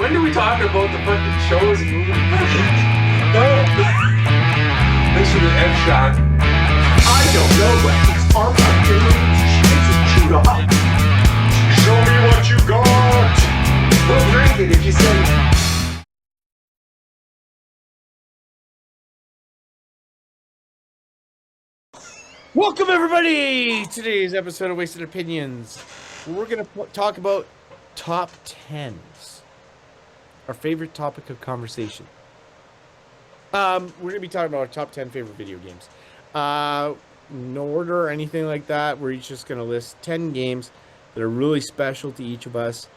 When do we talk about the fucking shows and movies? Thanks for the F shot. I don't know, but these arms are feeling chewed up. Show me what you got. We'll drink it if you say. Welcome everybody to today's episode of Wasted Opinions. We're going to talk about top 10s, our favorite topic of conversation. We're going to be talking about our top 10 favorite video games. No order or anything like that. We're each just going to list 10 games that are really special to each of us.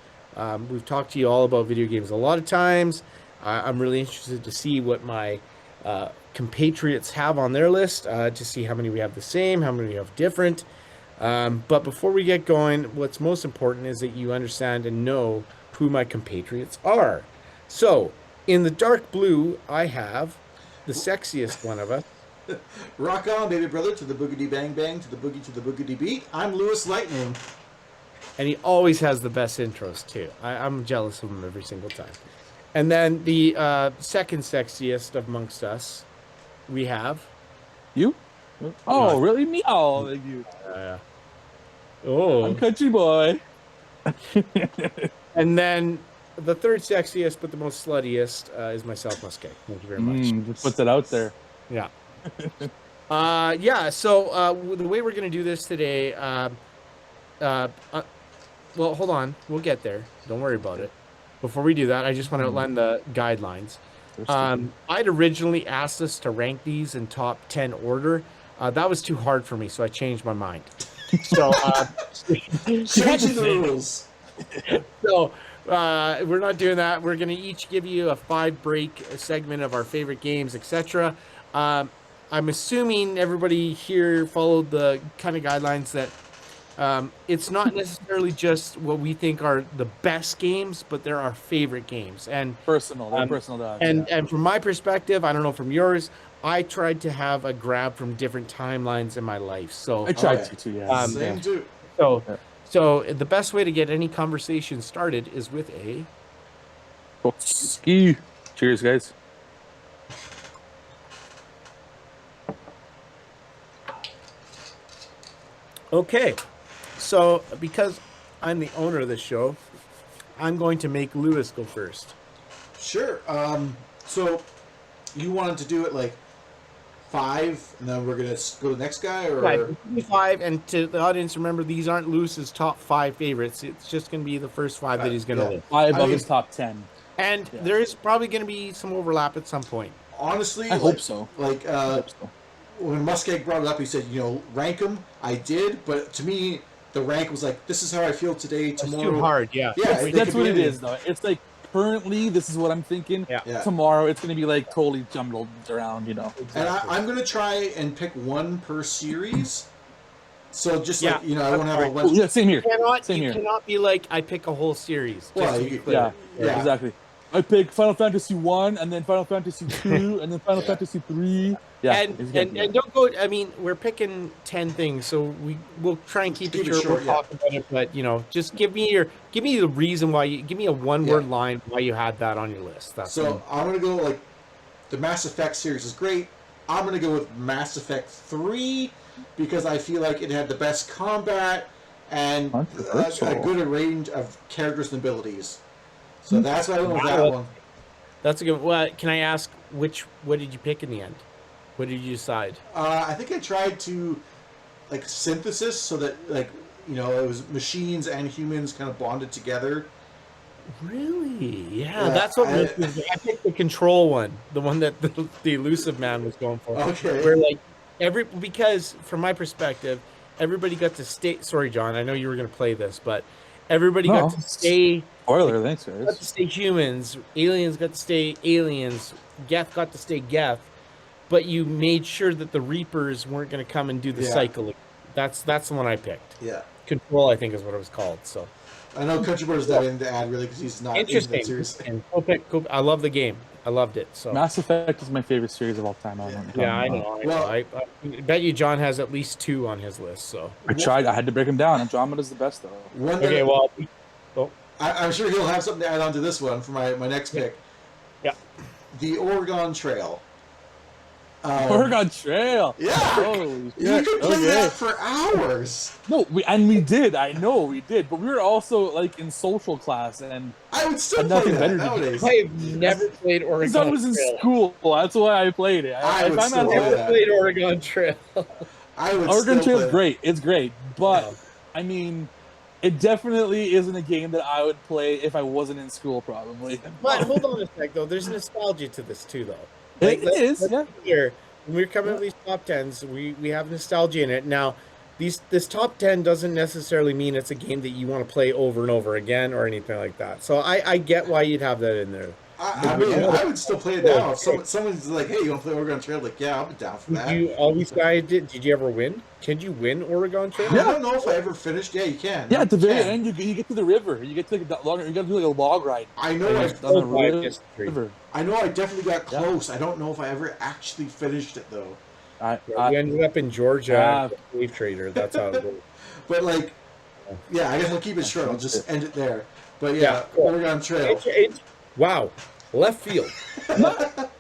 We've talked to you all about video games a lot of times. I'm really interested to see what my compatriots have on their list, to see how many we have the same, how many we have different. But before we get going, what's most important is that you understand and know who my compatriots are. So, in the dark blue, I have the sexiest one of us. Rock on, baby brother, to the boogity bang bang, to the boogity beat. I'm LewisLightning. And he always has the best intros, too. I'm jealous of him every single time. And then the second sexiest amongst us, we have... You? Oh, really? Me? Oh, thank you. Oh. I'm CountryBoy. And then the third sexiest, but the most sluttiest, is myself, MussKeg. Thank you very much. Just puts it out there. Yeah. So the way we're going to do this today... well, hold on. We'll get there. Don't worry about it. Before we do that, I just want to outline the guidelines. I'd originally asked us to rank these in top 10 order. That was too hard for me, so I changed my mind. So, Changing the rules. So, we're not doing that. We're going to each give you a 5-break segment of our favorite games, etc. I'm assuming everybody here followed the kind of guidelines that it's not necessarily just what we think are the best games, but they're our favorite games. And personal dogs. And from my perspective, I don't know from yours, I tried to have a grab from different timelines in my life. So I tried to too, yeah. Same too. So the best way to get any conversation started is with a ski. Cheers, guys. Okay. So, because I'm the owner of the show, I'm going to make Lewis go first. Sure. So you wanted to do it like 5, and then we're gonna go to the next guy, or Right, 5, and to the audience, remember these aren't Lewis's top 5 favorites. It's just going to be the first 5 that he's going to list. 5 of his top 10. And there is probably going to be some overlap at some point. honestly, I hope so. Like when MussKeg brought it up, he said, rank them. I did, but to me, the rank was like, this is how I feel today, tomorrow. It's too hard, yeah. Yeah, That's what it is, though. It's like, currently, this is what I'm thinking. Yeah. Tomorrow, it's going to be like totally jumbled around, Exactly. And I'm going to try and pick one per series. So just like, I want to have a bunch. Yeah, same here. You cannot be like, I pick a whole series. Well, Yeah, exactly. I pick Final Fantasy 1, and then Final Fantasy 2, and then Final Fantasy 3. Yeah, and don't go. I mean, we're picking 10 things, so we'll try and keep it short. We'll talk about it, but just give me the reason why give me a one-word line why you had that on your list. I'm gonna go like the Mass Effect series is great. I'm gonna go with Mass Effect 3 because I feel like it had the best combat and a good range of characters and abilities. So that's why I went with that one. That's a good. Well, can I ask what did you pick in the end? What did you decide? I think I tried to like synthesis so that it was machines and humans kind of bonded together. Really? Yeah, that's what I picked the control one, the one that the elusive man was going for. Okay. Where because from my perspective, everybody got to stay. Sorry, John, I know you were going to play this, but everybody got to stay. Spoiler, thanks, guys. Got to stay humans. Aliens got to stay aliens. Geth got to stay Geth. But you made sure that the Reapers weren't going to come and do the cycle. That's the one I picked. Yeah. Control, I think, is what it was called. So I know CountryBoy does that in the ad really because he's not interesting. Cool. I love the game. I loved it. So Mass Effect is my favorite series of all time. I know. Well, I bet you John has at least 2 on his list. So I tried. I had to break them down. Andromeda's the best though. I'm sure he'll have something to add on to this one for my next pick. Yeah. The Oregon Trail. Oregon Trail. Yeah. Holy shit. You could play Okay. that for hours. No, we did. I know we did, but we were also like in social class, and I would still And play nothing that better to do. nowadays. I've never played Oregon because I was in Trail. school. That's why I played it. I would If I'm still at play home- Never that. played Oregon Trail. I would Oregon still Trail play is great. It's great, but Wow. I mean, it definitely isn't a game that I would play if I wasn't in school. Probably. But hold on a sec, though. There's nostalgia to this too, though. It is, let's yeah. be clear. When we're coming up with these top tens, we have nostalgia in it. Now, this top 10 doesn't necessarily mean it's a game that you want to play over and over again or anything like that. So I get why you'd have that in there. I mean, I would still play it now. If someone's like, "Hey, you want to play Oregon Trail?" Like, yeah, I'll be down for Did that. you always guys did you ever win? Can you win Oregon Trail? I don't know if I ever finished. Yeah, you can. Yeah, at the You very can. end, you get to the river. You get to like a log. You got to do like a log ride. I know. on the river. I know. I definitely got close. I don't know if I ever actually finished it though. We ended up in Georgia, slave trader. That's how it worked. But like, yeah, I guess I'll keep it short. I'll just end it there. But yeah, Oregon Trail. Wow, left field.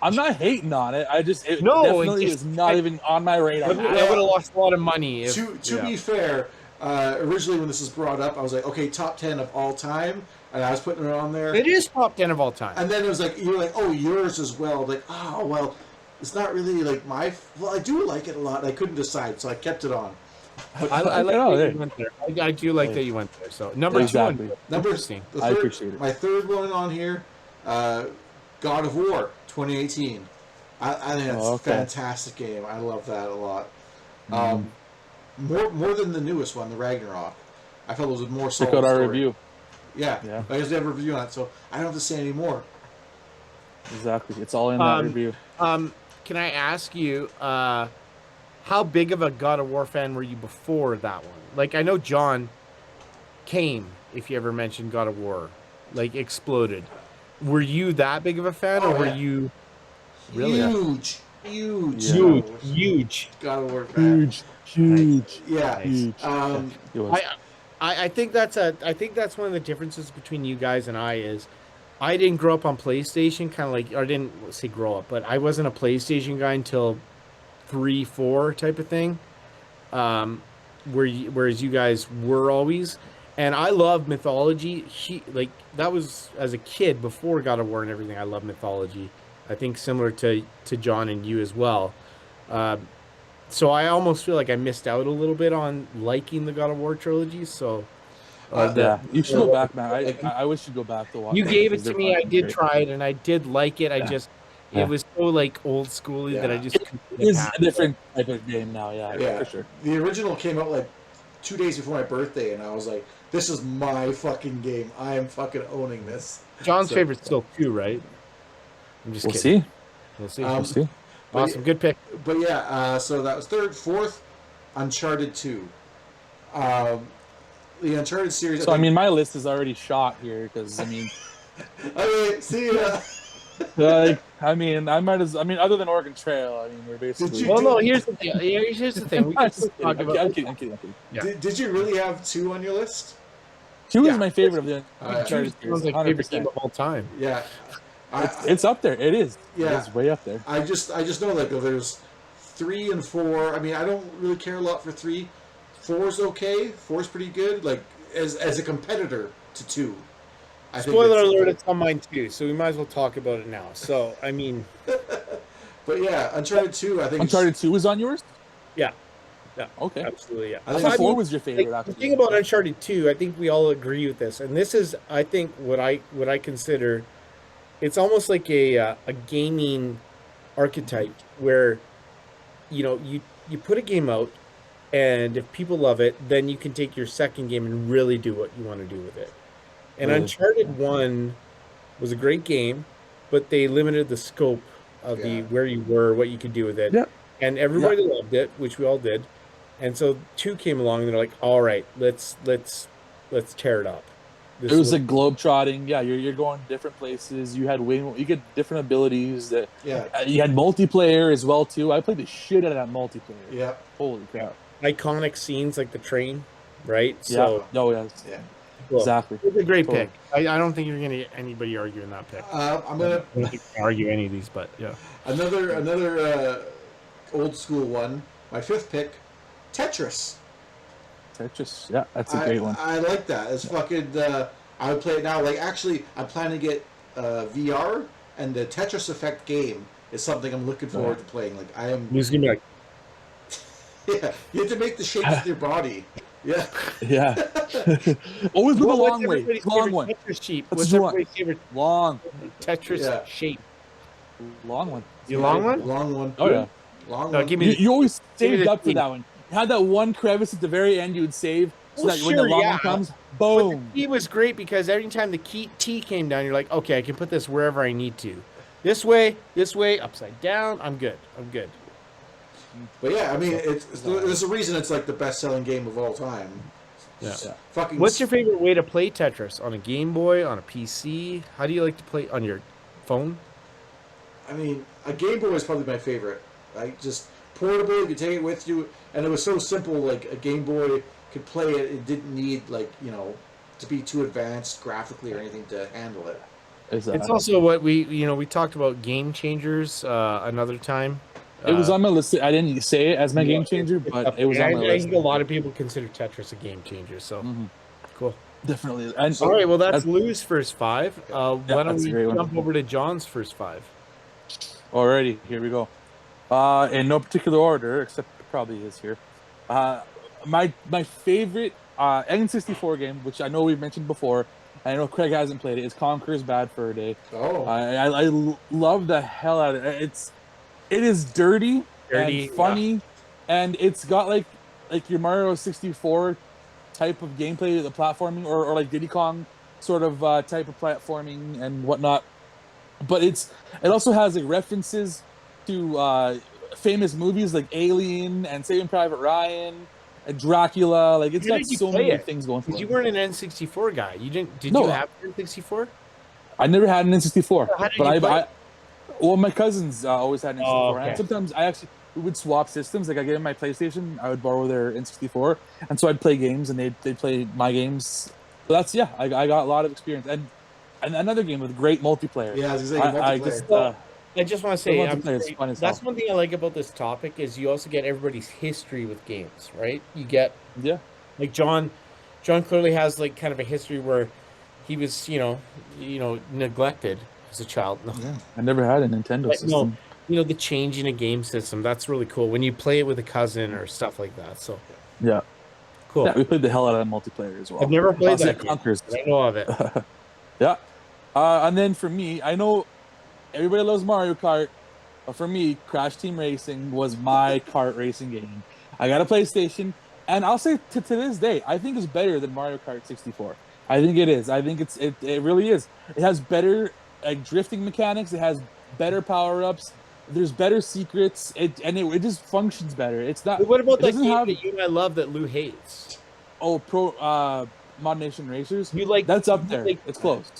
I'm not hating on it. I just No, definitely it's just- is not even on my radar. I would have lost a lot of money. If, To be fair, originally when this was brought up, I was like, okay, top 10 of all time, and I was putting it on there. it is top 10 of all time. And then it was like, you were like, oh, yours as well. I'm like, oh, well, it's not really like my. Well, I do like it a lot. I couldn't decide, so I kept it on. I like that you went there. I do like that you went there. So number Exactly. two. Number Interesting. the I third, appreciate it. My third one on here, God of War 2018. I think that's a fantastic game. I love that a lot. More than the newest one, the Ragnarok. I felt it was a more solid Check out our story. review. Yeah. I just have a review on it, so I don't have to say any more. Exactly. It's all in that review. Can I ask you, how big of a God of War fan were you before that one? Like, I know John came, if you ever mentioned God of War, like exploded. Were you that big of a fan, or were you really huge God of War fan. Huge. Yeah. Huge. I think that's one of the differences between you guys and I is I didn't grow up on PlayStation, kind of like, or I didn't say grow up, but I wasn't a PlayStation guy until 3, 4 type of thing. Whereas you guys were always, and I love mythology. That was as a kid before God of War and everything. I love mythology. I think similar to John and you as well. So I almost feel like I missed out a little bit on liking the God of War trilogy. So you should go back, man. I wish you'd go back to watch. you gave it to me. I did try it, and I did like it. It was so like old schooly that I just couldn't get It's past a different type of game now. Yeah, for sure. The original came out like 2 days before my birthday, and I was like, "This is my fucking game. I am fucking owning this." John's favorite's still 2, right? I'm just We'll kidding. see. We'll see. We'll see. Awesome, good pick. But yeah, so that was third, fourth, Uncharted 2. The Uncharted series. So I mean, my list is already shot here because I mean, okay, see ya. I mean, other than Oregon Trail, I mean, we're basically. Well, no, here's the thing. Here's the thing. We can still talk about. I'm kidding. Yeah. Did you really have 2 on your list? 2 is my favorite of the Uncharted Uncharted like favorite game 100%. of all time. Yeah. It's up there. It is. Yeah. It's way up there. I just know like there's 3 and 4. I mean, I don't really care a lot for 3. 4's okay. 4's pretty good. Like as a competitor to 2. Spoiler alert! It's on mine too, so we might as well talk about it now. So I mean, but yeah, Uncharted 2. I think Uncharted 2 was on yours. Yeah. Okay. Absolutely. Yeah. I I think thought 4 was your favorite. The Actually. thing about Uncharted 2, I think we all agree with this, and this is, I think, what I consider, it's almost like a gaming archetype where, you put a game out, and if people love it, then you can take your second game and really do what you want to do with it. And Really? Uncharted 1 was a great game, but they limited the scope of where you were, what you could do with it. Yep. And everybody loved it, which we all did. And so 2 came along, and they're like, "All right, let's tear it up." It was like globetrotting. Yeah, you're going to different places. You had you get different abilities. That you had multiplayer as well too. I played the shit out of that multiplayer. Yeah. Holy crap. iconic scenes like the train, right? So, yeah. Oh yes. Yeah. Cool. Exactly. It's a great pick. I don't think you're going to get anybody arguing that pick. I'm gonna I don't think I can argue any of these, but yeah. another old school one. My fifth pick, Tetris. Tetris, yeah, that's a great one. I like that. It's fucking. I would play it now. Like, actually, I'm planning to get VR, and the Tetris Effect game is something I'm looking forward to playing. Like, I am. Who's gonna be like? Yeah, you have to make the shapes with your body. Yeah. Yeah. Always with a long way. Long one. Tetris shape. What's What's everybody's favorite long Tetris shape? long one? You long one? Long one. Oh yeah. Long No, one. give me. You always give me saved the up for team. that one. You had that one crevice at the very end you would save so Well, that when the sure, long yeah. one comes, But boom. the key was great because every time the T came down, you're like, okay, I can put this wherever I need to. This way, upside down. I'm good. But yeah, I mean, there's a reason it's like the best-selling game of all time. Yeah. Fucking. What's your favorite way to play Tetris? On a Game Boy? On a PC? How do you like to play on your phone? I mean, a Game Boy is probably my favorite. Like, just portable, you could take it with you, and it was so simple. Like, a Game Boy could play it. It didn't need, like, to be too advanced graphically or anything to handle it. Exactly. It's also what we talked about game changers another time. It was on my list. I didn't say it as my game changer, but it was on my I list. think a lot of people consider Tetris a game changer. So cool. Definitely. And All right, well that's Lou's first five. Why don't that's we a great one. jump over to John's first five? Alrighty, here we go. In no particular order, except it probably is here. My favorite N64 game, which I know we've mentioned before, and I know Craig hasn't played it, is Conker's Bad Fur Day. Oh. I love the hell out of it. It is dirty and funny, and it's got like your Mario 64 type of gameplay, the platforming, or like Diddy Kong sort of type of platforming and whatnot. But it also has like references to famous movies like Alien and Saving Private Ryan and Dracula. Like it's got so many things going for it. You weren't an N64 guy. You didn't? Did No. you have an N64? I never had an N64, How did but you play? well, my cousins always had an N64, Oh, okay. and sometimes we would swap systems. Like I get in my PlayStation, I would borrow their N64, and so I'd play games, and they'd play my games. So that's I got a lot of experience, and another game with great multiplayer. Yeah, I was gonna say multiplayer. I just want to say, that's one thing I like about this topic is you also get everybody's history with games, right? You get like John clearly has like kind of a history where he was neglected as a child. Yeah, I never had a Nintendo system. No, the change in a game system, that's really cool when you play it with a cousin or stuff like that. So yeah, cool. Yeah, we played the hell out of multiplayer as well. I've never played that game, Conkers. but I know of it. Yeah, and then for me, I know everybody loves Mario Kart, but for me, Crash Team Racing was my kart racing game. I got a PlayStation, and I'll say to this day, I think it's better than Mario Kart 64. I think it is. I think it really is. It has better drifting mechanics. It has better power-ups. There's better secrets. It just functions better. It's not. What about that game have, that you and I love that Lou hates? Oh, Mod Nation Racers. You like that's up there. Like, it's close.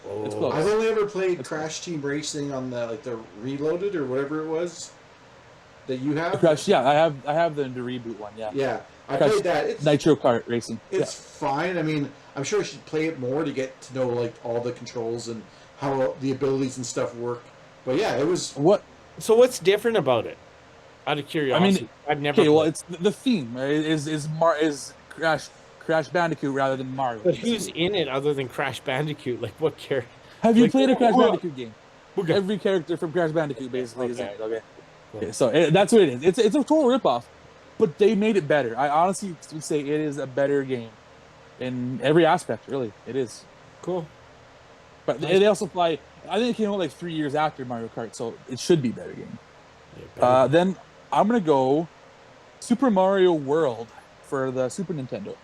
Oh. It's close. I've only ever played Crash Team Racing on the Reloaded or whatever it was that you have. Crash, yeah, I have the reboot one. Yeah. Yeah, I Crash, played that. It's Nitro Kart Racing. It's fine. I mean, I'm sure I should play it more to get to know like all the controls and how the abilities and stuff work. But yeah, it was. So what's different about it? Out of curiosity, I mean, I've never. Okay, well, it's the theme is Crash Bandicoot rather than Mario. But who's in it other than Crash Bandicoot? Like what character? Have you played a Crash Bandicoot game? Okay. Every character from Crash Bandicoot basically is in it. Okay. Okay, so that's what it is. It's a total ripoff, but they made it better. I honestly would say it is a better game in every aspect. Really, it is. Cool. But they also fly. I think it came out like 3 years after Mario Kart, so it should be a better game. Yeah, then I'm gonna go Super Mario World for the Super Nintendo.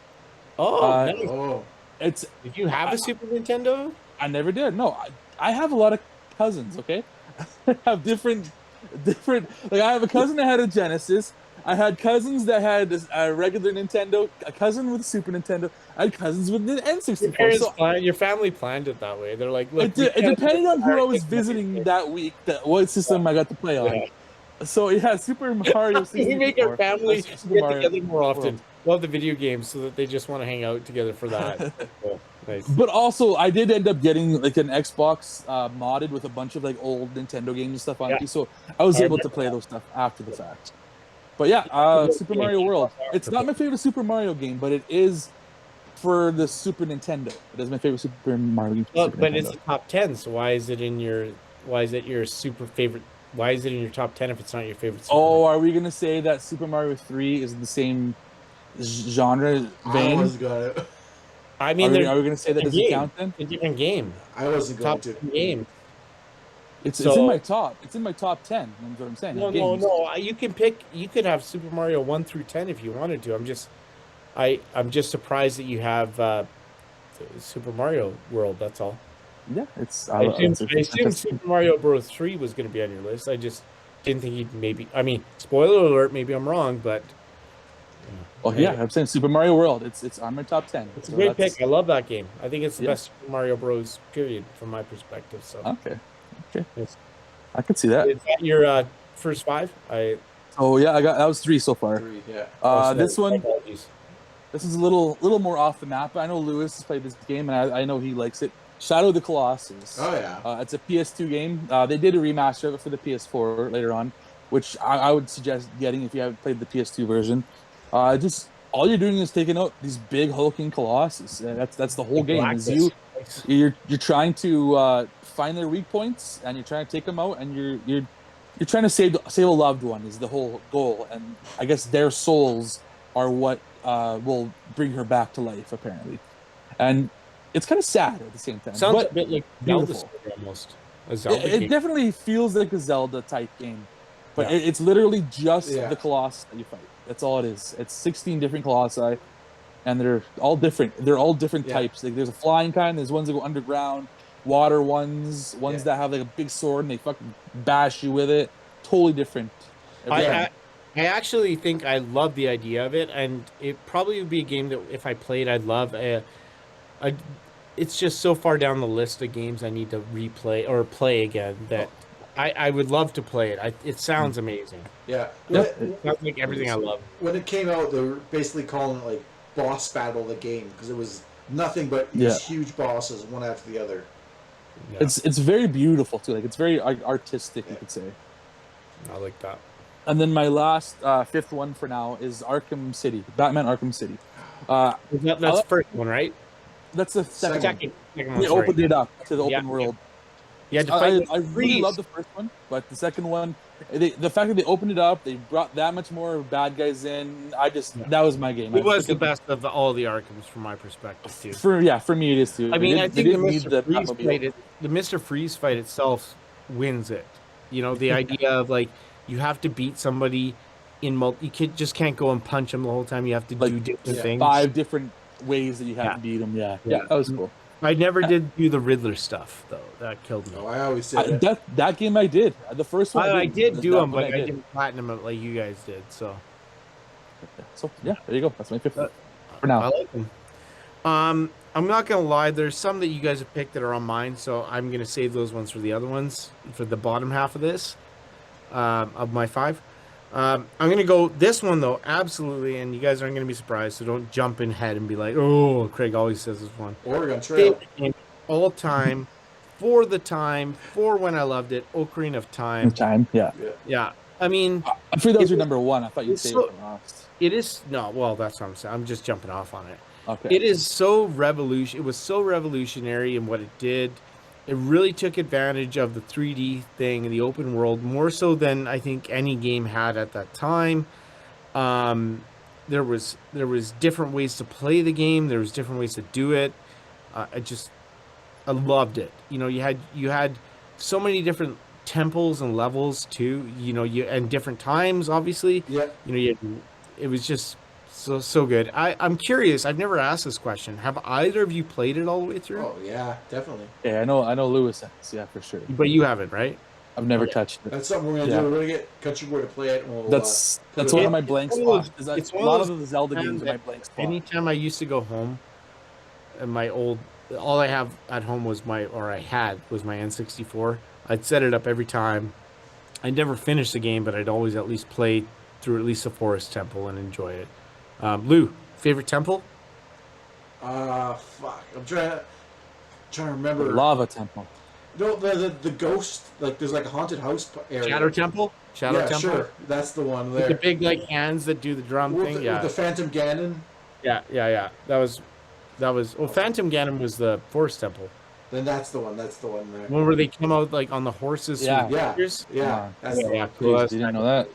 Oh, nice. Did you have a Super Nintendo? I never did. No, I have a lot of cousins. Okay, I have different. Like I have a cousin that had a Genesis. I had cousins that had a regular Nintendo. A cousin with a Super Nintendo. I had cousins with the N64. Your family planned it that way. They're like, look. It depended on who I was visiting that week. What system I got to play on. Yeah. So yeah, Super Mario 64. We make our family get together more often. love the video games, so that they just want to hang out together for that. Cool. Nice. But also, I did end up getting like an Xbox modded with a bunch of like old Nintendo games and stuff on it, so I was able to play those stuff after the fact. But yeah, Super Mario World. It's not my favorite Super Mario game, but it is for the Super Nintendo. It is my favorite Super Mario game. Well, but it's the top 10, so why is it your super favorite? Why is it in your top 10 if it's not your favorite? Are we gonna say that Super Mario 3 is the same genre vein? I wasn't gonna. I mean, are we gonna say that doesn't count then? It's a different game. I wasn't going Top to. game. It's in my top. It's in my top 10. That's what I'm saying. No. You can pick. You could have Super Mario 1 through 10 if you wanted to. I'm just surprised that you have Super Mario World. That's all. Yeah, it's. I assumed Super Mario Bros. 3 was going to be on your list. I just didn't think he'd maybe. I mean, spoiler alert. Maybe I'm wrong, but. I'm saying Super Mario World. It's on my top 10. It's a great pick. I love that game. I think it's the best Super Mario Bros. Period from my perspective. So. Okay. I could see that. Is that your first 5? That was 3 so far. 3, yeah. This one. This is a little more off the map. I know Lewis has played this game, and I know he likes it. Shadow of the Colossus. Oh yeah. It's a PS2 game. They did a remaster of it for the PS4 later on, which I would suggest getting if you haven't played the PS2 version. Just all you're doing is taking out these big hulking colossus. That's the whole game. Is you're trying to find their weak points, and you're trying to take them out, and you're trying to save a loved one is the whole goal. And I guess their souls are what will bring her back to life, apparently. And it's kind of sad at the same time. Sounds a bit like Zelda almost. It definitely feels like a Zelda type game, but it's literally just the colossus that you fight. That's all it is. It's 16 different colossi, and they're all different. They're all different types. Like there's a flying kind. There's ones that go underground, water ones that have like a big sword and they fucking bash you with it. Totally different. I actually think I love the idea of it, and it probably would be a game that if I played, I'd love. It's just so far down the list of games I need to replay or play again that I would love to play it. It sounds amazing. Yeah. It sounds like everything I love. When it came out, they were basically calling it like boss battle the game because it was nothing but these huge bosses one after the other. Yeah. It's very beautiful too. Like it's very artistic, you could say. I like that. And then my last fifth one for now is Arkham City, Batman Arkham City. That's the first one, right? That's the second one. Second They opened it up to the open world. Yeah, I really love the first one, but the second one, the fact that they opened it up, they brought that much more bad guys in. That was my game. It was the best of all the Arkhams from my perspective too. For me it is too. I mean, I think the Mr. Freeze fight itself wins it. You know, the idea of like you have to beat somebody in you just can't go and punch them the whole time. You have to do different things. 5 different ways that you have to beat them. Yeah, that was cool. I never did do the Riddler stuff though. That killed me. Oh, I always said that game I did. The first one I did do them, but I didn't platinum it like you guys did. So there you go. That's my fifth for now. I like them. I'm not gonna lie. There's some that you guys have picked that are on mine, so I'm gonna save those ones for the other ones for the bottom half of this of my 5. I'm gonna go this one though, absolutely, and you guys aren't gonna be surprised, so don't jump in head and be like, "Oh, Craig always says this one." Oregon Trail, all time, for the time, for when I loved it, Ocarina of Time. Yeah. I mean, I'm sure those are number 1. I thought you'd say it last. It is well, that's what I'm saying. I'm just jumping off on it. Okay. It is so It was so revolutionary in what it did. It really took advantage of the 3D thing in the open world more so than I think any game had at that time. There was different ways to play the game. There was different ways to do it. I loved it. You know, you had so many different temples and levels too. You know, and different times obviously. Yeah. You know, it was just so good. I'm curious. I've never asked this question. Have either of you played it all the way through? Oh yeah, definitely. Yeah, I know Lewis has. Yeah, for sure. But you haven't, right? I've never touched it. That's something we're gonna do. We're gonna get CountryBoy to play it. And we'll, that's one of my blank spots. It's a lot of the Zelda games are my blank spot. Anytime I used to go home, and all I have at home was my N64. I'd set it up every time. I'd never finish the game, but I'd always at least play through at least the Forest Temple and enjoy it. Lou, favorite temple? Fuck. I'm trying to remember. Lava Temple. No, the ghost, like there's like a haunted house area. Shadow Temple? Shadow Yeah, Temple? sure. That's the one With there. the big like hands that do the drum With thing? the, Yeah. with the Phantom Ganon. Yeah. That was well, Phantom Ganon was the Forest Temple. Then that's the one. That's the one there. One where they come out like on the horses. Yeah. through the Yeah. figures? Yeah. That's the Yeah, one. cool. Jeez, That's you didn't know that?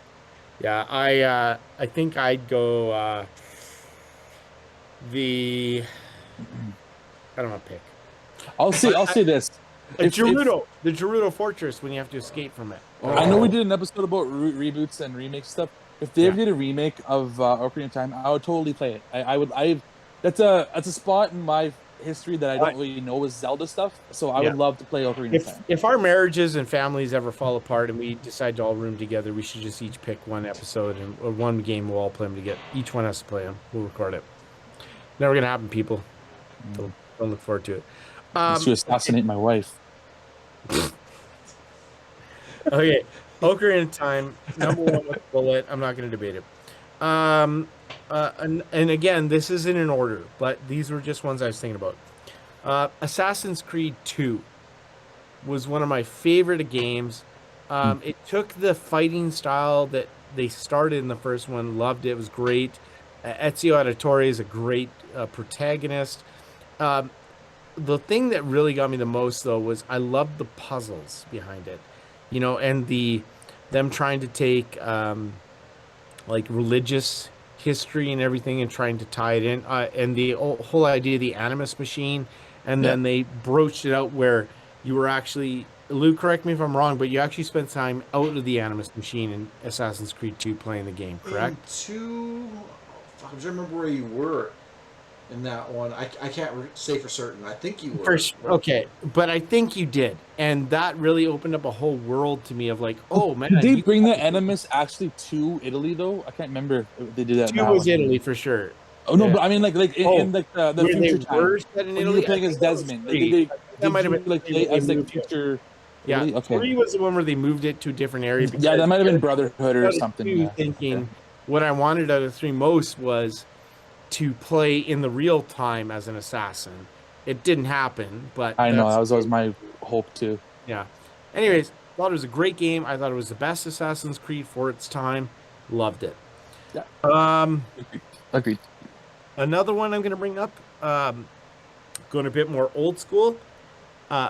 Yeah, I think I'd go I don't know, pick. I'll say this. The Gerudo Fortress when you have to escape from it. Oh. I know we did an episode about reboots and remake stuff. If they ever did a remake of Ocarina of Time, I would totally play it. I would. That's a spot in my history that I don't really know was Zelda stuff. So I would love to play Ocarina of Time. If our marriages and families ever fall apart and we decide to all room together, we should just each pick one episode or one game. We'll all play them together. Each one has to play them. We'll record it. Never gonna happen, people. Don't look forward to it. To assassinate my wife. Okay, Ocarina of Time, number one with bullet. I'm not going to debate it. And again, this isn't in order, but these were just ones I was thinking about. Assassin's Creed 2 was one of my favorite games. It took the fighting style that they started in the first one, loved it. It was great. Ezio Auditore is a great protagonist. The thing that really got me the most, though, was I loved the puzzles behind it, and them trying to take like religious history and everything and trying to tie it in, and the whole idea of the Animus machine, and then they broached it out where you were actually, Lou, correct me if I'm wrong, but you actually spent time out of the Animus machine in Assassin's Creed 2 playing the game, correct? I'm trying to remember where you were in that one. I can't say for certain. I think you were. Okay, but I think you did, and that really opened up a whole world to me of like, oh man. Did they bring the Animus actually to Italy though? I can't remember if they did that. It was Italy for sure. Oh no, but I mean like in like the where future they time. were set in When Italy, you were playing as Desmond. That might have been like play as like future. Yeah, Italy? Okay. 3 was the one where they moved it to a different area. Yeah, that might have been Brotherhood or something. Yeah. Thinking what I wanted out of 3 most was to play in the real time as an assassin. It didn't happen, but I know that was always my hope too. Yeah. Anyways, thought it was a great game. I thought it was the best Assassin's Creed for its time. Loved it. Yeah. Agreed. Another one I'm going to bring up, going a bit more old school,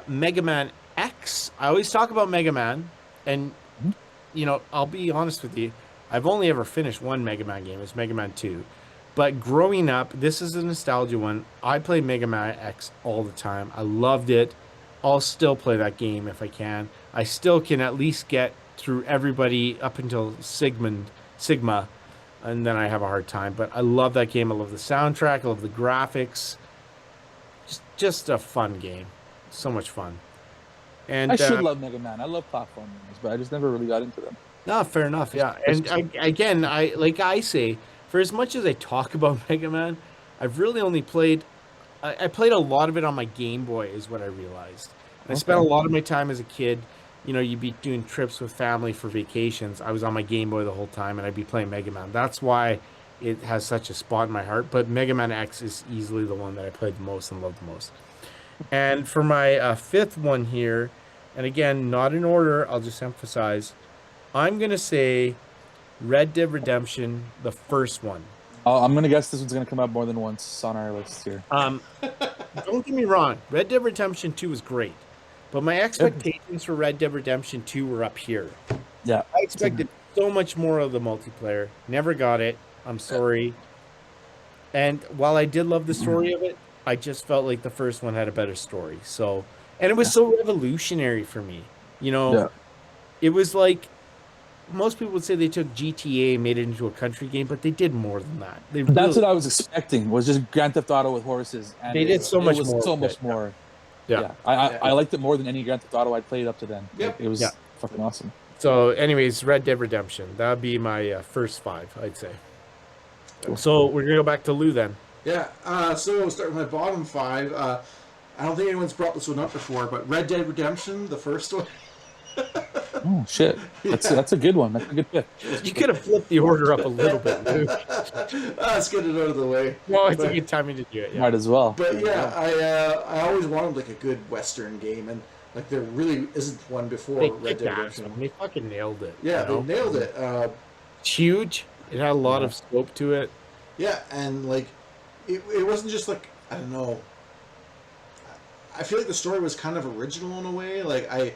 Mega Man X. I always talk about Mega Man, and I'll be honest with you, I've only ever finished one Mega Man game. It's Mega Man 2. But growing up, this is a nostalgia one. I play Mega Man X all the time. I loved it. I'll still play that game if I can. I still can at least get through everybody up until Sigma, and then I have a hard time. But I love that game. I love the soundtrack. I love the graphics. Just a fun game. So much fun. And I should love Mega Man. I love platform games, but I just never really got into them. No, fair enough. Yeah, and I say, for as much as I talk about Mega Man, I've really only played. I played a lot of it on my Game Boy, is what I realized. And I spent a lot of my time as a kid. You'd be doing trips with family for vacations. I was on my Game Boy the whole time, and I'd be playing Mega Man. That's why it has such a spot in my heart. But Mega Man X is easily the one that I played the most and loved the most. And for my fifth one here, and again, not in order, I'll just emphasize, I'm going to say Red Dead Redemption, the first one. I'm going to guess this one's going to come up more than once on our list here. Don't get me wrong. Red Dead Redemption 2 was great. But my expectations for Red Dead Redemption 2 were up here. Yeah. I expected so much more of the multiplayer. Never got it. I'm sorry. And while I did love the story of it, I just felt like the first one had a better story. So, and it was so revolutionary for me. It was like, most people would say they took GTA and made it into a country game, but they did more than that. That's what I was expecting, was just Grand Theft Auto with horses. And they did so much more. So much more. Yeah. I liked it more than any Grand Theft Auto I'd played up to then. Yep. It was fucking awesome. So, anyways, Red Dead Redemption. That would be my first 5, I'd say. Cool. So, we're going to go back to Lou then. Yeah, so we'll start with my bottom 5. I don't think anyone's brought this one up before, but Red Dead Redemption, the first one. Oh shit, that's a good one. That's a good pick. You could have flipped the order up a little bit, Luke. Let's get it out of the way. No, it's a good timing to do it. Yeah. Might as well. But yeah, I always wanted like a good Western game, and like there really isn't one before They Red kicked Dead ass, Redemption. man. They fucking nailed it. Yeah, you know? they nailed it. It's huge. It had a lot of scope to it. Yeah, and like it wasn't just like, I don't know. I feel like the story was kind of original in a way. Like I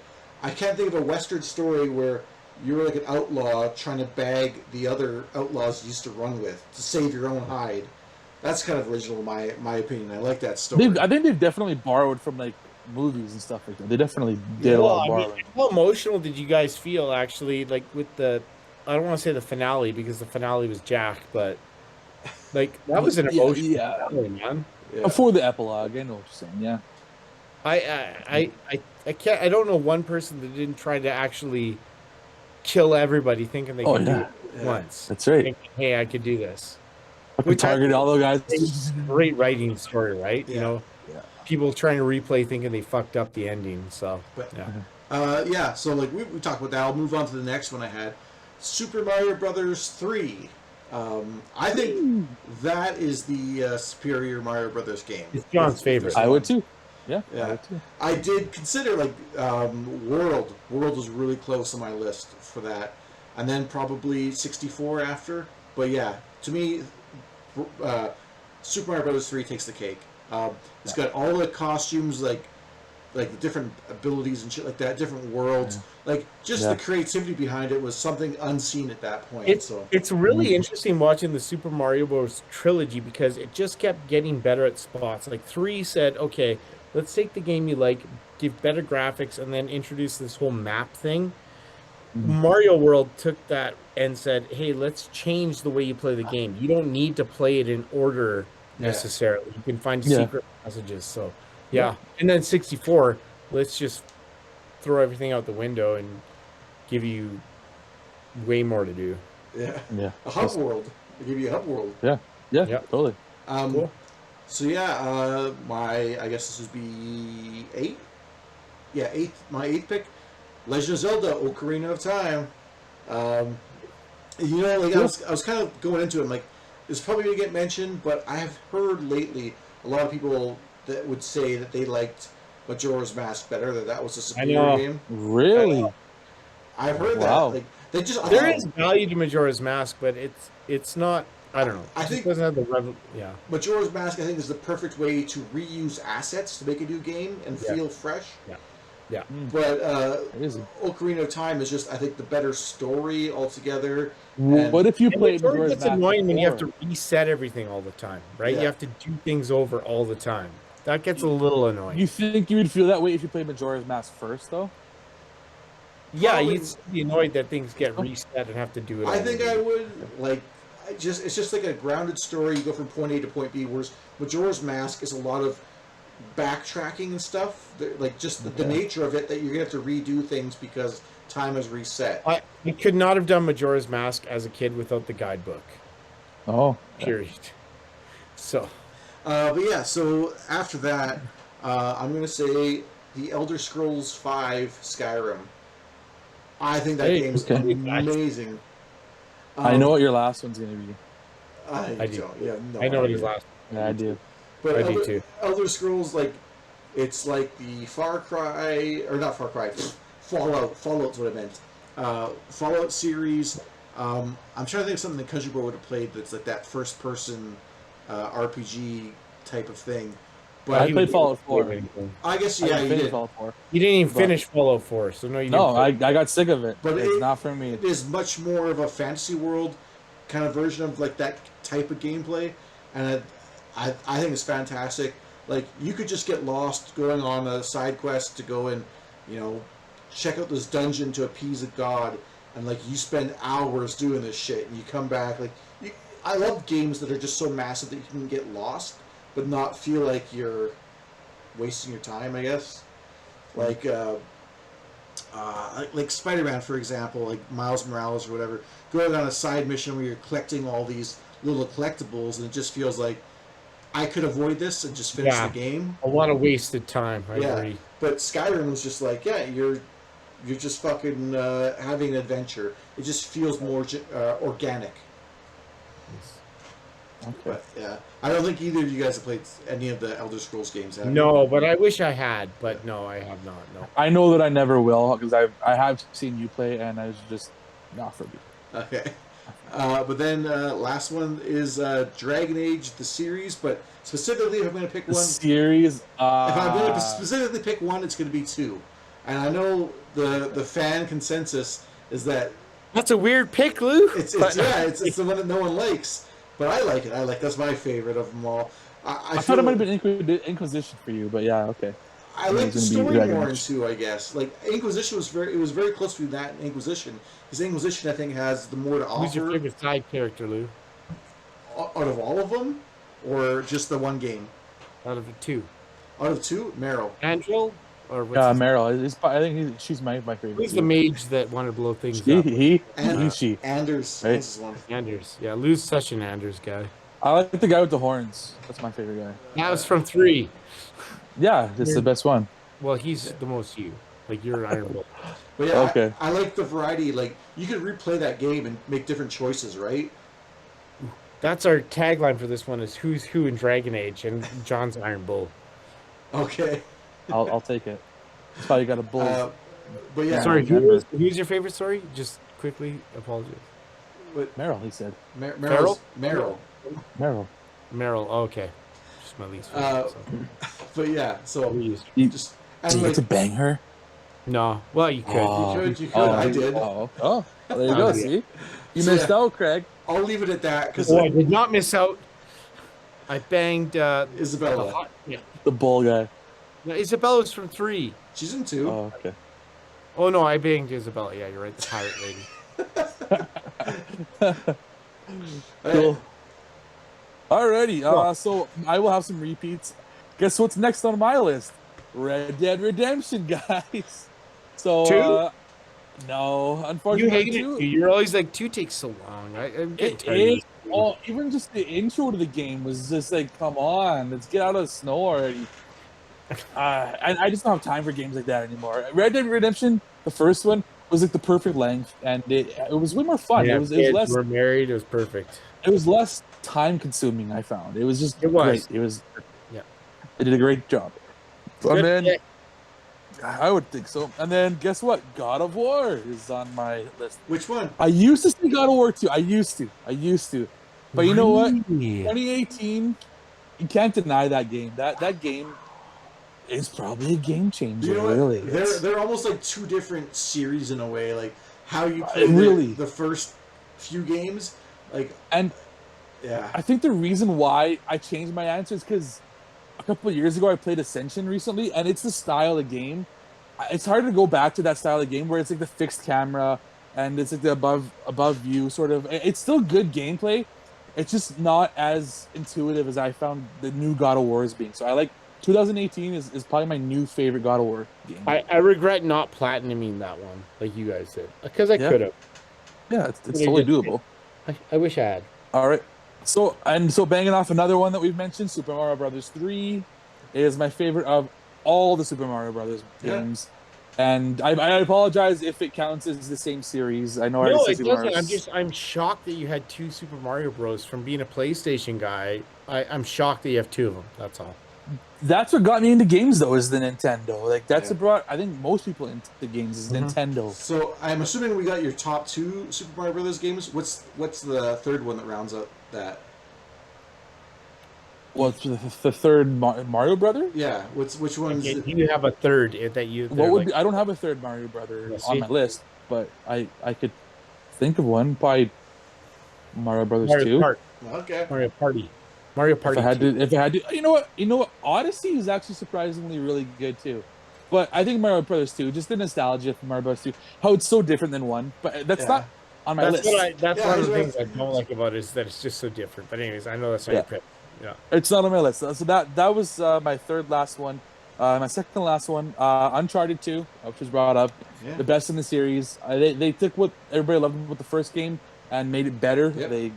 can't think of a Western story where you're like an outlaw trying to bag the other outlaws you used to run with to save your own hide. That's kind of original in my opinion. I like that story. I think they've definitely borrowed from like movies and stuff like that. They definitely did a lot of borrowing. How emotional did you guys feel actually, like with the? I don't want to say the finale because the finale was Jack, but like that was an emotional finale, man. Yeah. Before the epilogue, I know what you're saying. Yeah. I can't. I don't know one person that didn't try to actually kill everybody, thinking they could do it once. That's right. Thinking, hey, I could do this. We targeted all the guys. Great writing story, right? Yeah. You know, Yeah. people trying to replay thinking they fucked up the ending. So But, yeah. so like we talked about that. I'll move on to the next one I had. Super Mario Brothers 3. I think that is the superior Mario Brothers game. It's John's favorite. I would too. Yeah. Yeah. I would too. I did consider like World. World was really close on my list for that, and then probably 64 after. But yeah, to me, Super Mario Brothers 3 takes the cake. It's got all the costumes, like the different abilities and shit like that, different worlds. Like just the creativity behind it was something unseen at that point. It's really interesting watching the Super Mario Bros. Trilogy because it just kept getting better at spots. Like 3 said, okay, let's take the game you like, give better graphics, and then introduce this whole map thing. Mario World took that and said, hey, let's change the way you play the game. You don't need to play it in order necessarily. You can find secret passages. So, yeah. And then 64, let's just throw everything out the window and give you way more to do. Yeah. A hub Just- world. They give you a hub world. Yeah. Totally. Cool. So yeah, I guess this would be 8. Yeah, 8. My 8th pick, Legend of Zelda: Ocarina of Time. You know, like I was kind of going into it, I'm like, it's probably gonna get mentioned, but I have heard lately a lot of people that would say that they liked Majora's Mask better, that was a superior game. Really? I've heard Wow. that. Like they just There is value to Majora's Mask, but it's not. I don't know. I It think- doesn't have the Majora's Mask, I think, is the perfect way to reuse assets to make a new game and feel fresh. Yeah. But It is. Ocarina of Time is just, I think, the better story altogether. What if you played Majora's Majora's It's Mask annoying when you have before? to reset everything all the time, right? Yeah. You have to do things over all the time. That gets a little annoying. You think you would feel that way if you played Majora's Mask first, though? Yeah, Probably- you'd be annoyed that things get reset and have to do it. I all think over. I would like. It's just like a grounded story. You go from point A to point B. Whereas Majora's Mask is a lot of backtracking and stuff. Like just the nature of it, that you're gonna have to redo things because time is reset. I could not have done Majora's Mask as a kid without the guidebook. Oh. Period. So But yeah, so after that, I'm gonna say the Elder Scrolls V Skyrim. I think that game's amazing. I know what your last one's going to be. I do. don't. Yeah, no I know what idea. his last. Yeah, I do. But I do too. Elder Scrolls, like, it's like the Far Cry, or not Far Cry, Fallout. Fallout's what I meant. Fallout series. I'm trying to think of something that CountryBoy would have played that's like that first-person RPG type of thing. But I played Fallout 4. I guess, I yeah, you finished did. Fallout 4. You didn't even finish Fallout 4, so no, you didn't. No, I got sick of it. But It's not for me. It is much more of a fantasy world kind of version of like that type of gameplay, and I think it's fantastic. Like you could just get lost going on a side quest to go and check out this dungeon to appease a god, and like you spend hours doing this shit, and you come back I love games that are just so massive that you can get lost but not feel like you're wasting your time, I guess. Like Spider-Man, for example, like Miles Morales or whatever, going on a side mission where you're collecting all these little collectibles, and it just feels like I could avoid this and just finish the game. A lot of wasted time. I agree. But Skyrim was just like, you're you're just fucking having an adventure. It just feels more organic. Okay. But yeah, I don't think either of you guys have played any of the Elder Scrolls games. Have you? No, but I wish I had. But no, I have not. No. I know that I never will because I have seen you play and I was just not for me. Okay. But then last one is Dragon Age the series, but specifically if I'm going to pick The one, series. if I'm going to specifically pick one, it's going to be 2. And I know the fan consensus is that That's a weird pick, Lou. it's the one that no one likes. But I like it. That's my favorite of them all. I thought it might have been Inquisition for you, but yeah, okay. I like the story more in 2, I guess. Like Inquisition was very close to that in Inquisition, because Inquisition I think has the more to offer. Who's your favorite side character, Lou? Out of all of them, or just the one game? Out of the 2, Out of 2, Meryl. Angel or what's Meryl. I think she's my favorite. who's the mage that wanted to blow things up? She. Anders. Right? This is one. Anders. Yeah, Lou's such an Anders guy. I like the guy with the horns. That's my favorite guy. That was from 3. Yeah, it's the best one. Well, he's the most you. Like you're Iron Bolt. But yeah, Okay. I like the variety. Like you could replay that game and make different choices, right? That's our tagline for this one: is who's who in Dragon Age, and John's Iron Bull. Okay. I'll take it. That's why you got a bull. But yeah, Sorry, remember. who's your favorite? Sorry, just quickly apologize. Meryl, he said. Meryl. Meryl. Meryl. Oh, okay, just my least favorite. But yeah, so You just Do you get to bang her? No, well you could. you could. I did. Oh, there you go. Yeah. See, you So, missed yeah. out, Craig. I'll leave it at that because Oh, I did not miss out. I banged Isabella. Yeah, The bull guy. no, Isabella was from 3. She's in 2. Oh, okay. Oh no, I banged Isabella. Yeah, you're right. The pirate lady. Cool. Alrighty, so I will have some repeats. Guess what's next on my list? Red Dead Redemption, guys. So 2? No, You unfortunately, hate it. 2. You're always like 2 takes so long. I'm getting It tired of is. this. Oh, even just the intro to the game was just like, come on, let's get out of the snow already. I just don't have time for games like that anymore. Red Dead Redemption, the first one, was like the perfect length, and it was way more fun. Yeah, It was kids, less. we're married. It was perfect. It was less time consuming. I found it was just It was. great. It was. Yeah. They did a great job. Good And then pick. I would think so. And then guess what? God of War is on my list. Which one? I used to see God of War 2. I used to. But you know what? Really? 2018, you can't deny that game. That game is probably a game changer. You know what? Really, They're almost like 2 different series in a way. Like how you play Really? the first few games. Like and yeah. I think the reason why I changed my answer is because a couple of years ago I played Ascension recently, and it's the style of game. It's hard to go back to that style of game where it's like the fixed camera and it's like the above view sort of. It's still good gameplay. It's just not as intuitive as I found the new God of War as being. So I like 2018 is probably my new favorite God of War game. I regret not platinuming that one, like you guys did, because I could have. Yeah, it's totally doable. I wish I had. All right. So banging off another one that we've mentioned, Super Mario Brothers 3 is my favorite of all the Super Mario Brothers games. And I apologize if it counts as the same series. I know I No, already it said Super doesn't. Mario. I'm shocked that you had 2 Super Mario Bros. From being a PlayStation guy. I'm shocked that you have 2 of them. That's all. That's what got me into games, though, is the Nintendo. Like that's what brought I think most people into the games is Nintendo. So I'm assuming we got your top 2 Super Mario Brothers games. What's the third one that rounds up that? Well, it's the third Mario Brother. Yeah. Which one's? Okay, you have a third that you. What would be? I don't have a third Mario Brother Let's on see. my list, but I could think of one. Probably Mario Brothers Mario 2. Kart, Okay. Mario Party, Mario Party. If I 2. had to, you know what? Odyssey is actually surprisingly really good too. But I think Mario Brothers 2, just the nostalgia for Mario Brothers 2, how it's so different than 1. But that's not on my That's list. that's Yeah, one of he's the right. things I don't like about it is that it's just so different. But anyways, I know that's not Yeah. your pick. Yeah. It's not on my list. So that was my third last one. My second last one, Uncharted 2, which was brought up, Yeah. the best in the series. They took what everybody loved about the first game and made it better. Yep.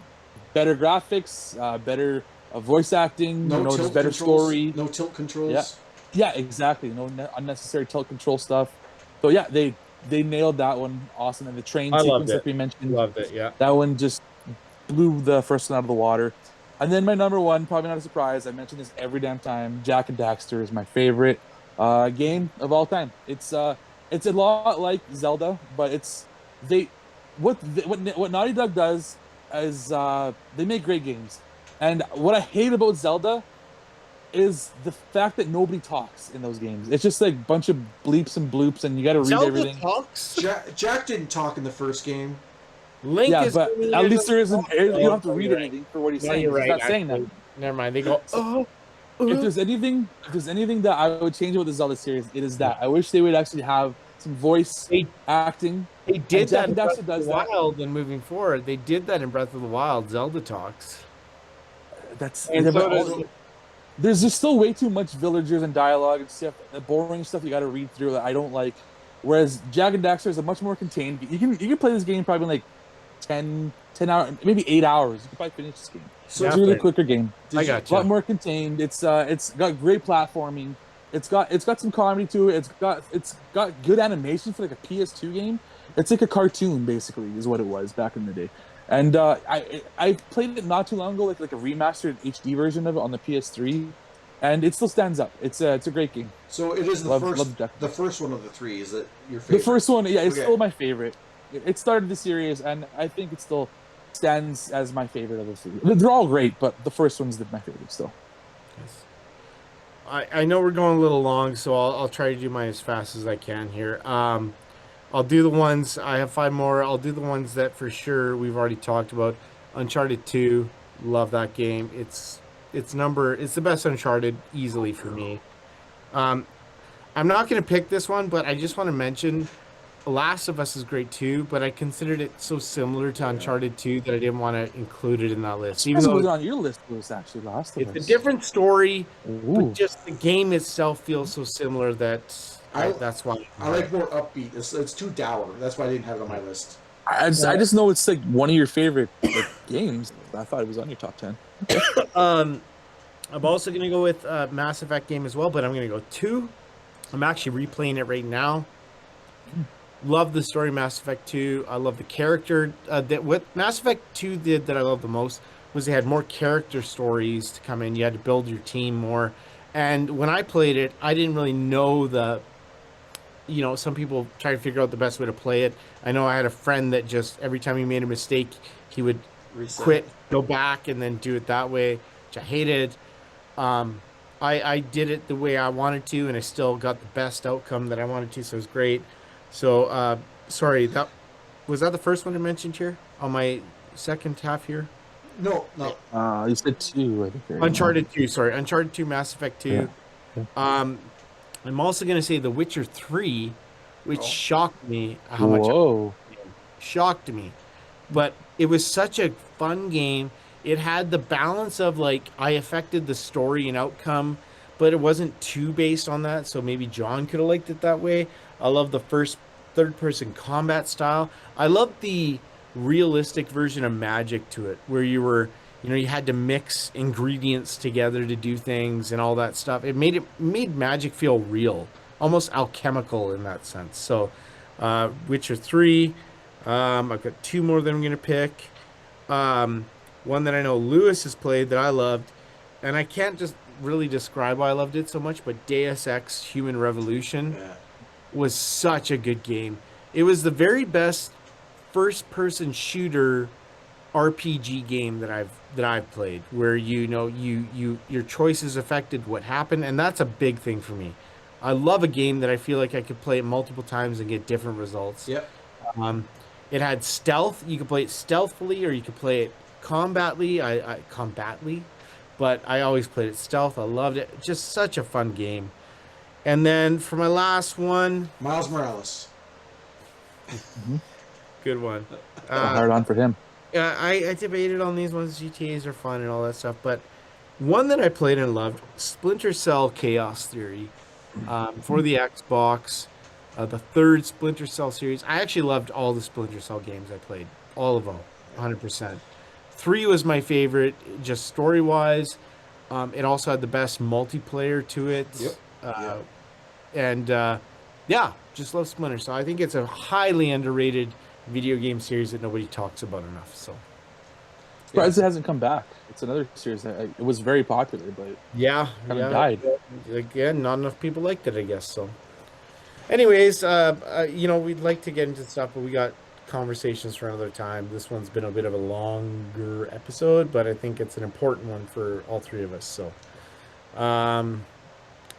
Better graphics, better voice acting, No tilt just better controls, story. No tilt controls. Yeah. Yeah, exactly. No unnecessary tilt control stuff. So yeah, they they nailed that one awesome. And the train I loved sequence, it. like we mentioned, Loved it. Yeah. that one just blew the first one out of the water. And then my number one, probably not a surprise. I mention this every damn time. Jak and Daxter is my favorite game of all time. It's a lot like Zelda, but what Naughty Dog does is they make great games. And what I hate about Zelda is the fact that nobody talks in those games. It's just like a bunch of bleeps and bloops, and you got to read Zelda everything. talks. Jak didn't talk in the first game. Link Yeah, is but at least there isn't. You don't have to read right. anything for what he's Yeah, saying. you're He's right, not saying that. actually. Never mind. They go. If there's anything that I would change about the Zelda series, it is that I wish they would actually have some voice acting. They did that in Jak Breath and of Daxter the Wild, and moving forward, they did that in Breath of the Wild. Zelda talks. That's And so does, there's just still way too much villagers and dialogue and stuff. The boring stuff you got to read through that I don't like. Whereas Jak and Daxter is a much more contained. You can play this game probably in like 10 hours, maybe 8 hours. You can probably finish this game. So it's a really quicker game. I got you. A lot more contained. It's got great platforming. It's got some comedy to it. It's got good animation for like a PS2 game. It's like a cartoon basically is what it was back in the day. And I played it not too long ago, like a remastered HD version of it on the PS3, and it still stands up. It's a great game. So it is the first one of the three. Is it your favorite? The first one, yeah, it's Okay. still my favorite. It started the series, and I think it still stands as my favorite of the three. They're all great, but the first one's my favorite still. I know we're going a little long, so I'll try to do mine as fast as I can here. I'll do the ones, I have 5 more. I'll do the ones that for sure we've already talked about. Uncharted 2, love that game. It's the best Uncharted easily for me. I'm not going to pick this one, but I just want to mention Last of Us is great too, but I considered it so similar to Uncharted 2 that I didn't want to include it in that list. Even though it was on your list, was actually Last of Us. it's a different story, Ooh. but just the game itself feels so similar that that's why I like more upbeat. It's too dour. That's why I didn't have it on my list. I just know it's like one of your favorite games. I thought it was on your top 10. I'm also going to go with Mass Effect game as well, but I'm going to go 2. I'm actually replaying it right now. Love the story of Mass Effect 2. I love the character. What Mass Effect 2 did that I love the most was they had more character stories to come in. You had to build your team more. And when I played it, I didn't really know some people try to figure out the best way to play it. I know I had a friend that just every time he made a mistake, he would quit, go back, and then do it that way, which I hated. I did it the way I wanted to, and I still got the best outcome that I wanted to, so it was great. So, sorry, was that the first one I mentioned here on my second half here? No. You said 2, I think. Uncharted 2, sorry. Uncharted 2, Mass Effect 2. Yeah. I'm also going to say The Witcher 3, which shocked me how much shocked me. But it was such a fun game. It had the balance of I affected the story and outcome, but it wasn't too based on that, so maybe John could have liked it that way. I love the third-person combat style. I love the realistic version of magic to it, where you had to mix ingredients together to do things and all that stuff. It made magic feel real, almost alchemical in that sense. So, Witcher 3. I've got 2 more that I'm going to pick. One that I know Lewis has played that I loved, and I can't just really describe why I loved it so much, but Deus Ex Human Revolution was such a good game. It was the very best first-person shooter RPG game that I've played, where your choices affected what happened, and that's a big thing for me. I love a game that I feel like I could play it multiple times and get different results. Yep. It had stealth. You could play it stealthily, or you could play it combatly. But I always played it stealth. I loved it. Just such a fun game. And then for my last one, Miles Morales. good one. Hard on for him. I debated on these ones. GTAs are fun and all that stuff, but one that I played and loved, Splinter Cell Chaos Theory, for the Xbox, the third Splinter Cell series. I actually loved all the Splinter Cell games I played, all of them, 100%. 3 was my favorite, just story-wise. It also had the best multiplayer to it. Yep. And Yeah, just love Splinter Cell. I think it's a highly underrated video game series that nobody talks about enough. So, Surprised it hasn't come back. It's another series that it was very popular, but yeah, kind of died. Again, not enough people liked it, I guess. So, anyways, we'd like to get into stuff, but we got conversations for another time. This one's been a bit of a longer episode, but I think it's an important one for all three of us. So,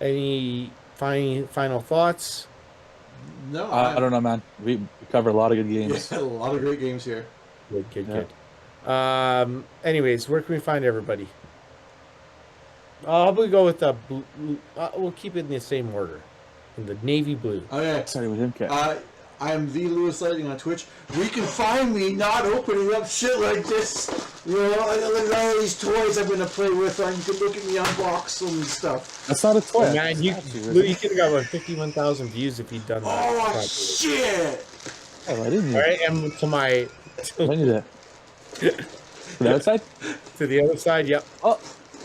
any final thoughts? No, I don't know, man. We covered a lot of good games. Yeah, a lot of great games here. Good. Anyways, where can we find everybody? How about we go with the blue? We'll keep it in the same order, in the navy blue. Okay. Sorry with him, Cat. I am the LewisLightning on Twitch. We can find me not opening up shit like this. You know, look at all these toys I'm gonna play with. You can look at me unbox them and stuff. That's not a toy. Oh, man, you could have got like 51,000 views if you'd done that. Oh shit! Oh, I didn't. All right, and to my I knew that. To the other side? to the other side. Yep. Oh,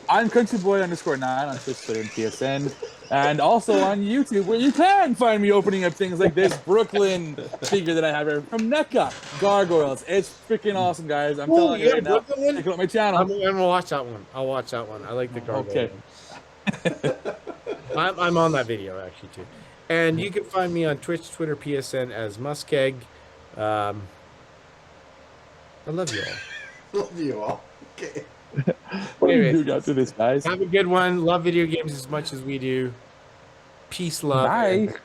I'm CountryBoy_9 on Twitch, Twitter, and PSN. And also on YouTube, where you can find me opening up things like this Brooklyn figure that I have here from NECA Gargoyles. It's freaking awesome, guys. I'm telling you right now. Check out my channel. I'm gonna watch that one. I'll watch that one. I like the gargoyle. Okay. I'm on that video actually too. And you can find me on Twitch, Twitter, PSN as MussKeg. I love you all. Love you all. Okay. What do Anyway, you do after this, guys? Have a good one. Love video games as much as we do. Peace, love. Bye. and